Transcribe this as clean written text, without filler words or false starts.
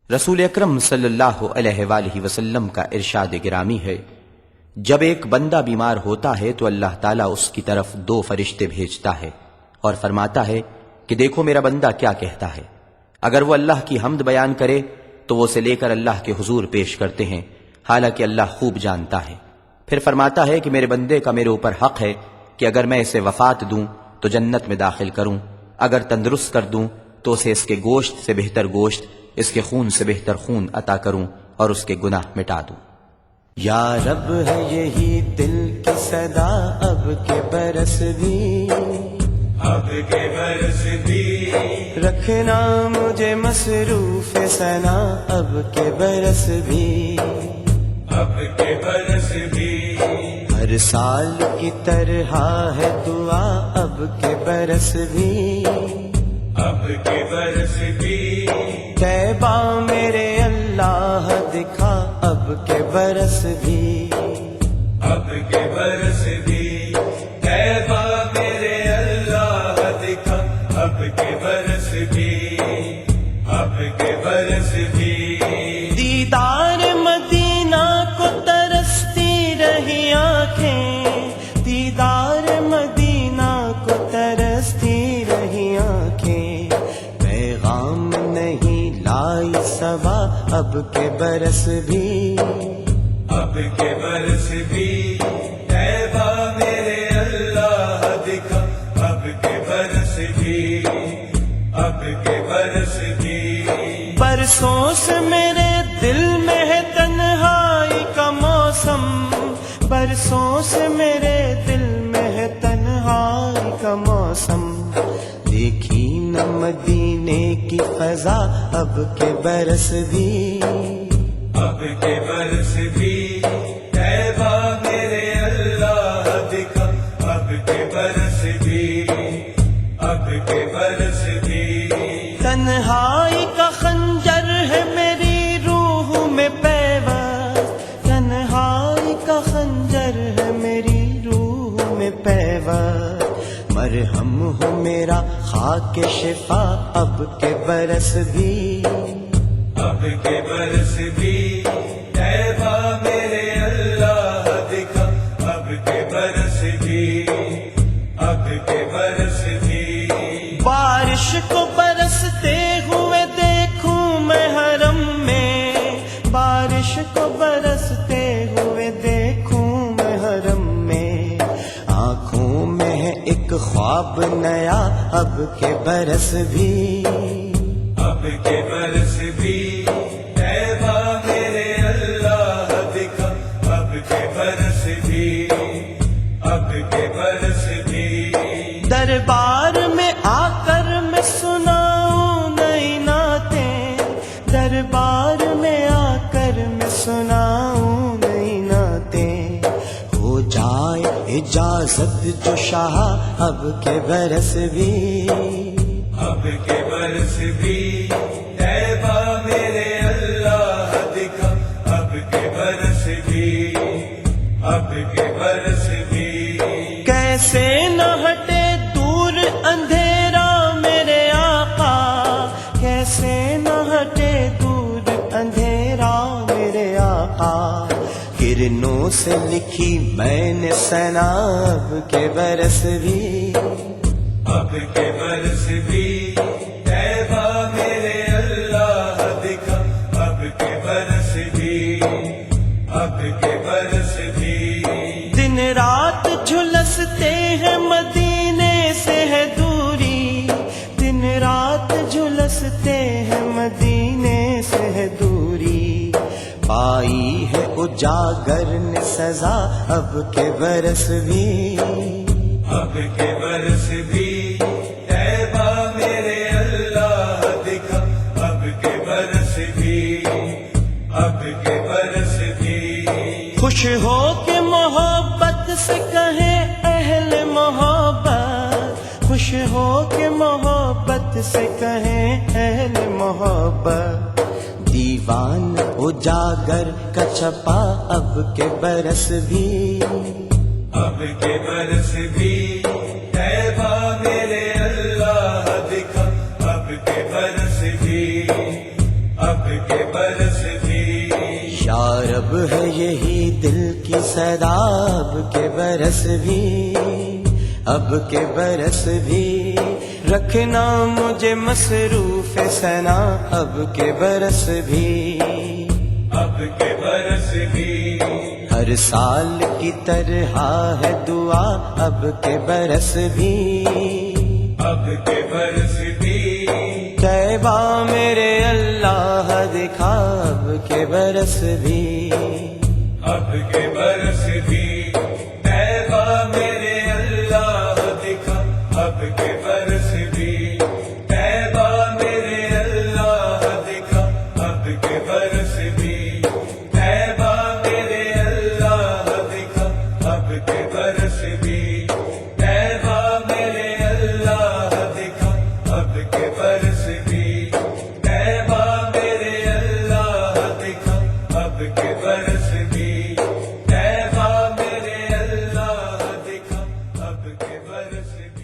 رسول اکرم صلی اللہ علیہ وآلہ وسلم کا ارشاد گرامی ہے، جب ایک بندہ بیمار ہوتا ہے تو اللہ تعالیٰ اس کی طرف 2 فرشتے بھیجتا ہے اور فرماتا ہے کہ دیکھو میرا بندہ کیا کہتا ہے۔ اگر وہ اللہ کی حمد بیان کرے تو وہ اسے لے کر اللہ کے حضور پیش کرتے ہیں، حالانکہ اللہ خوب جانتا ہے۔ پھر فرماتا ہے کہ میرے بندے کا میرے اوپر حق ہے کہ اگر میں اسے وفات دوں تو جنت میں داخل کروں، اگر تندرست کر دوں تو اسے اس کے گوشت سے بہتر گوشت، اس کے خون سے بہتر خون عطا کروں اور اس کے گناہ مٹا دوں۔ یا رب ہے یہی دل کی صدا، اب کے برس بھی، اب کے برس بھی، رکھنا مجھے مصروف ثنا، اب کے برس بھی، اب کے برس بھی، ہر سال کی طرح ہے دعا، اب کے برس بھی، اب کے برس بھی، طیبہ میرے اللہ دکھا، اب کے برس بھی، اب کے برس بھی، طیبہ میرے اللہ دکھا، اب کے برس بھی، اب کے برس بھی، دیدار مدینہ کو ترستی رہی آنکھیں، دیدار مدینہ کو ترستی رہی آنکھیں، پیغام نہیں لائی صبا، اب کے برس بھی، اب کے برس بھی، طیبہ میرے اللہ دکھا، اب کے برس بھی، اب کے برس بھی، برسوں سے میرے دل میں ہے تنہائی کا موسم، برسوں سے میرے دل میں ہے تنہائی کا موسم، دیکھی نہ مدینے کی فضا، اب کے برس بھی، اب کے برس بھی، طیبہ میرے اللہ دکھا، اب کے برس بھی، اب کے برس بھی، تنہائی کا خنجر ہے میری روح میں پیوست، تنہائی کا خنجر ہے میری روح میں پیوست، مرہم ہو میرا خاک شفا، اب کے برس بھی، اب کے برس بھی، طیبہ میرے اللہ دکھا، اب کے برس بھی، اب کے برس بھی، بارش کو برستے ہوئے دیکھوں میں حرم میں، بارش کو برستے ہوئے دیکھوں میں حرم میں، آنکھوں میں ہے ایک خواب نیا، اب کے برس بھی، اب کے برس بھی، طیبہ میرے اللہ دکھا، اب کے برس بھی، اب کے برس بھی، دربار میں آ کر میں سناؤں نئی نعتیں، دربار میں آ کر میں سناؤں نئی نعتیں، ہو جائے اجازت جو شاہ، اب کے برس بھی، اب کے برس بھی، طیبہ میرے اللہ دکھا، اب کے برس بھی، اب کے برس بھی، کیسے نہ ہٹے دور اندھیرا میرے آقا، کیسے نہ ہٹے دور اندھیرا میرے آقا، کرنوں سے لکھی میں نے ثنا، اب کے برس بھی، اب کے برس بھی، طیبہ میرے اللہ دکھا، اب کے برس بھی، اب کے برس بھی، دن رات جھلستے ہیں مدینے سے ہے دوری، دن رات جھلستے ہیں مدینے سے ہے دوری، پائی ہے اجاگر نے سزا، اب کے برس بھی، اب کے برس بھی، طیبہ میرے اللہ دکھا، اب کے برس بھی، اب کے برس بھی، خوش ہو کے محبت سے کہیں اہل محبت، خوش ہو کے محبت سے کہیں اہل محبت، دیوان اجاگر کا چھپا، اب کے برس بھی، اب کے برس بھی، طیبہ میرے اللہ دکھا، اب کے برس بھی، اب کے سیلاب کے برس بھی، اب کے برس بھی، رکھنا مجھے مصروف ثنا اب کے برس بھی، اب کے برس بھی، ہر سال کی طرح ہے دعا اب کے برس بھی، اب کے برس بھی، طیبہ میرے اللہ دکھا اب کے برس بھی، اب کے برس بھی، طیبہ میرے اللہ دکھا اب کے برس بھی، طیبہ میرے اللہ دکھا اب کے برس بھی، طیبہ میرے اللہ دکھا اب کے برس بھی، طیبہ میرے اللہ دکھا اب کے برس بھی، طیبہ میرے اللہ دکھا اب کے برس بھی، طیبہ میرے اللہ دکھا اب کے برس بھی۔